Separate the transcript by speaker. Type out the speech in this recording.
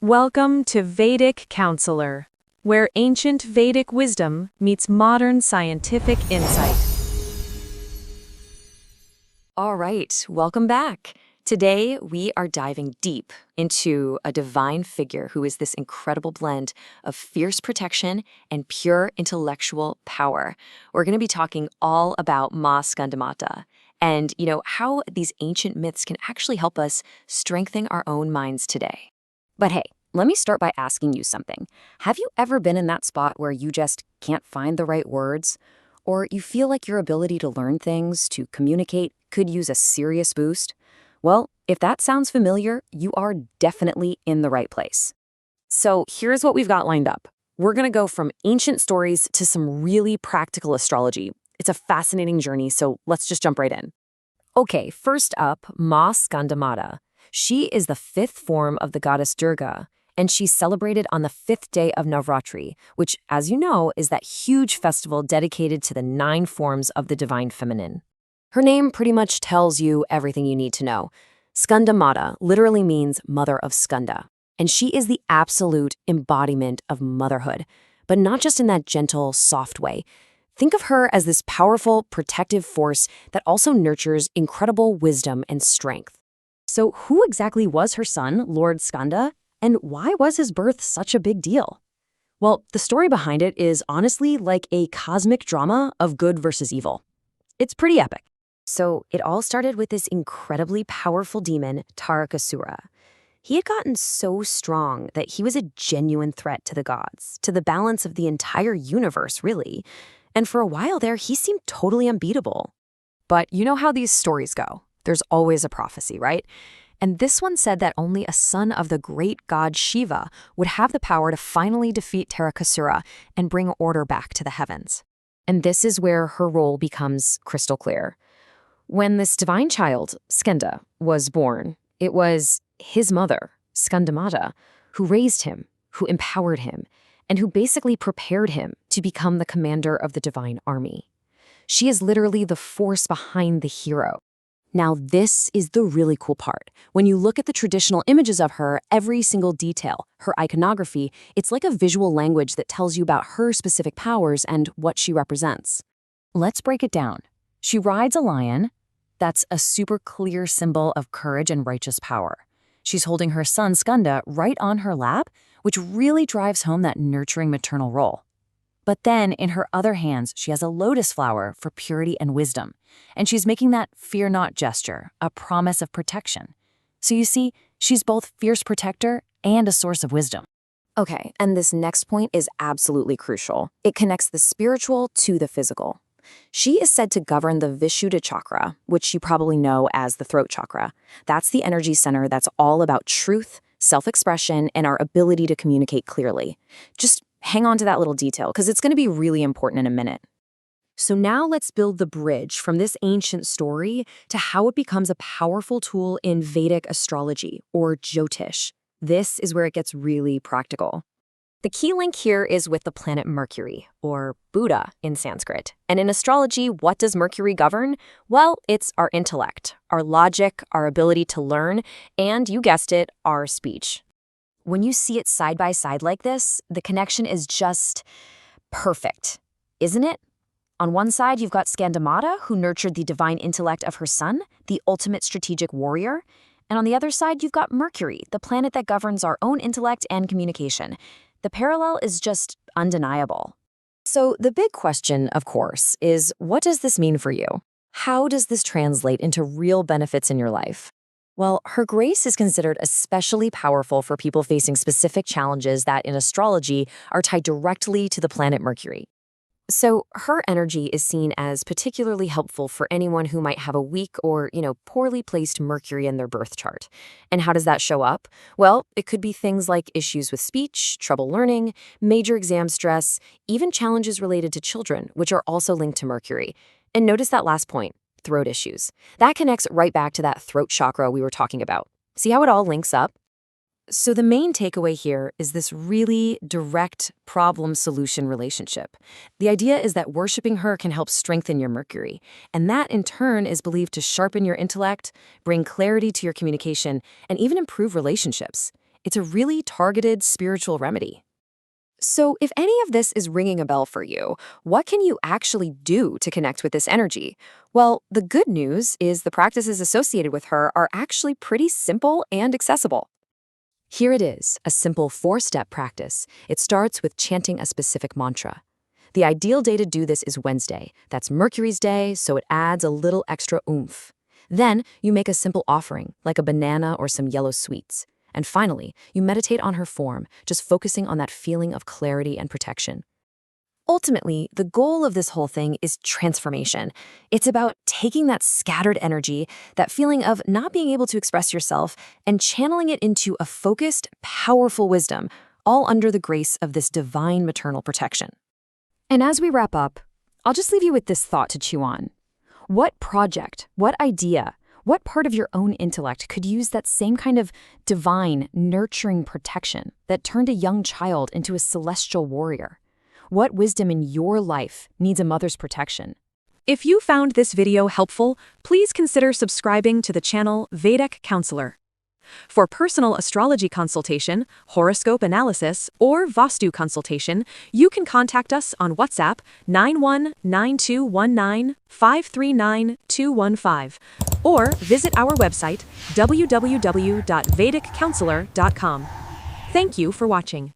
Speaker 1: Welcome to Vedic Counselor, where ancient Vedic wisdom meets modern scientific insight.
Speaker 2: All right, welcome back. Today, we are diving deep into a divine figure who is this incredible blend of fierce protection and pure intellectual power. We're going to be talking all about Maa Skandamata and, how these ancient myths can actually help us strengthen our own minds today. But hey, let me start by asking you something. Have you ever been in that spot where you just can't find the right words? Or you feel like your ability to learn things, to communicate, could use a serious boost? Well, if that sounds familiar, you are definitely in the right place. So here's what we've got lined up. We're going to go from ancient stories to some really practical astrology. It's a fascinating journey, so let's just jump right in. Okay, first up, Maa Skandamata. She is the fifth form of the goddess Durga, and she's celebrated on the fifth day of Navratri, which, as you know, is that huge festival dedicated to the 9 forms of the divine feminine. Her name pretty much tells you everything you need to know. Skandamata literally means mother of Skanda, and she is the absolute embodiment of motherhood, but not just in that gentle, soft way. Think of her as this powerful, protective force that also nurtures incredible wisdom and strength. So who exactly was her son, Lord Skanda, and why was his birth such a big deal? Well, the story behind it is honestly like a cosmic drama of good versus evil. It's pretty epic. So it all started with this incredibly powerful demon, Kartikeya. He had gotten so strong that he was a genuine threat to the gods, to the balance of the entire universe, really. And for a while there, he seemed totally unbeatable. But you know how these stories go. There's always a prophecy, right? And this one said that only a son of the great god Shiva would have the power to finally defeat Kartikeya and bring order back to the heavens. And this is where her role becomes crystal clear. When this divine child, Skanda, was born, it was his mother, Skandamata, who raised him, who empowered him, and who basically prepared him to become the commander of the divine army. She is literally the force behind the hero. Now, this is the really cool part. When you look at the traditional images of her, every single detail, her iconography, it's like a visual language that tells you about her specific powers and what she represents. Let's break it down. She rides a lion. That's a super clear symbol of courage and righteous power. She's holding her son, Skanda, right on her lap, which really drives home that nurturing maternal role. But then, in her other hands, she has a lotus flower for purity and wisdom. And she's making that fear not gesture, a promise of protection. So you see, she's both fierce protector and a source of wisdom. Okay, and this next point is absolutely crucial. It connects the spiritual to the physical. She is said to govern the Vishuddha chakra, which you probably know as the throat chakra. That's the energy center that's all about truth, self-expression, and our ability to communicate clearly. Just hang on to that little detail, because it's going to be really important in a minute. So now let's build the bridge from this ancient story to how it becomes a powerful tool in Vedic astrology, or Jyotish. This is where it gets really practical. The key link here is with the planet Mercury, or Buddha in Sanskrit. And in astrology, what does Mercury govern? Well, it's our intellect, our logic, our ability to learn, and you guessed it, our speech. When you see it side by side like this, the connection is just perfect, isn't it? On one side, you've got Skandamata, who nurtured the divine intellect of her son, the ultimate strategic warrior. And on the other side, you've got Mercury, the planet that governs our own intellect and communication. The parallel is just undeniable. So the big question, of course, is what does this mean for you? How does this translate into real benefits in your life? Well, her grace is considered especially powerful for people facing specific challenges that in astrology are tied directly to the planet Mercury. So her energy is seen as particularly helpful for anyone who might have a weak or, poorly placed Mercury in their birth chart. And how does that show up? Well, it could be things like issues with speech, trouble learning, major exam stress, even challenges related to children, which are also linked to Mercury. And notice that last point, throat issues. That connects right back to that throat chakra we were talking about. See how it all links up? So the main takeaway here is this really direct problem-solution relationship. The idea is that worshiping her can help strengthen your Mercury, and that in turn is believed to sharpen your intellect, bring clarity to your communication, and even improve relationships. It's a really targeted spiritual remedy. So, if any of this is ringing a bell for you, what can you actually do to connect with this energy? Well, the good news is the practices associated with her are actually pretty simple and accessible. Here it is, a simple 4-step practice. It starts with chanting a specific mantra. The ideal day to do this is Wednesday. That's Mercury's day, so it adds a little extra oomph. Then, you make a simple offering, like a banana or some yellow sweets. And finally, you meditate on her form, just focusing on that feeling of clarity and protection. Ultimately, the goal of this whole thing is transformation. It's about taking that scattered energy, that feeling of not being able to express yourself, and channeling it into a focused, powerful wisdom, all under the grace of this divine maternal protection. And as we wrap up, I'll just leave you with this thought to chew on. What project, what idea, what part of your own intellect could use that same kind of divine, nurturing protection that turned a young child into a celestial warrior? What wisdom in your life needs a mother's protection?
Speaker 1: If you found this video helpful, please consider subscribing to the channel Vedic Counselor. For personal astrology consultation, horoscope analysis, or Vastu consultation, you can contact us on WhatsApp 919219539215 or visit our website www.vediccounselor.com. Thank you for watching.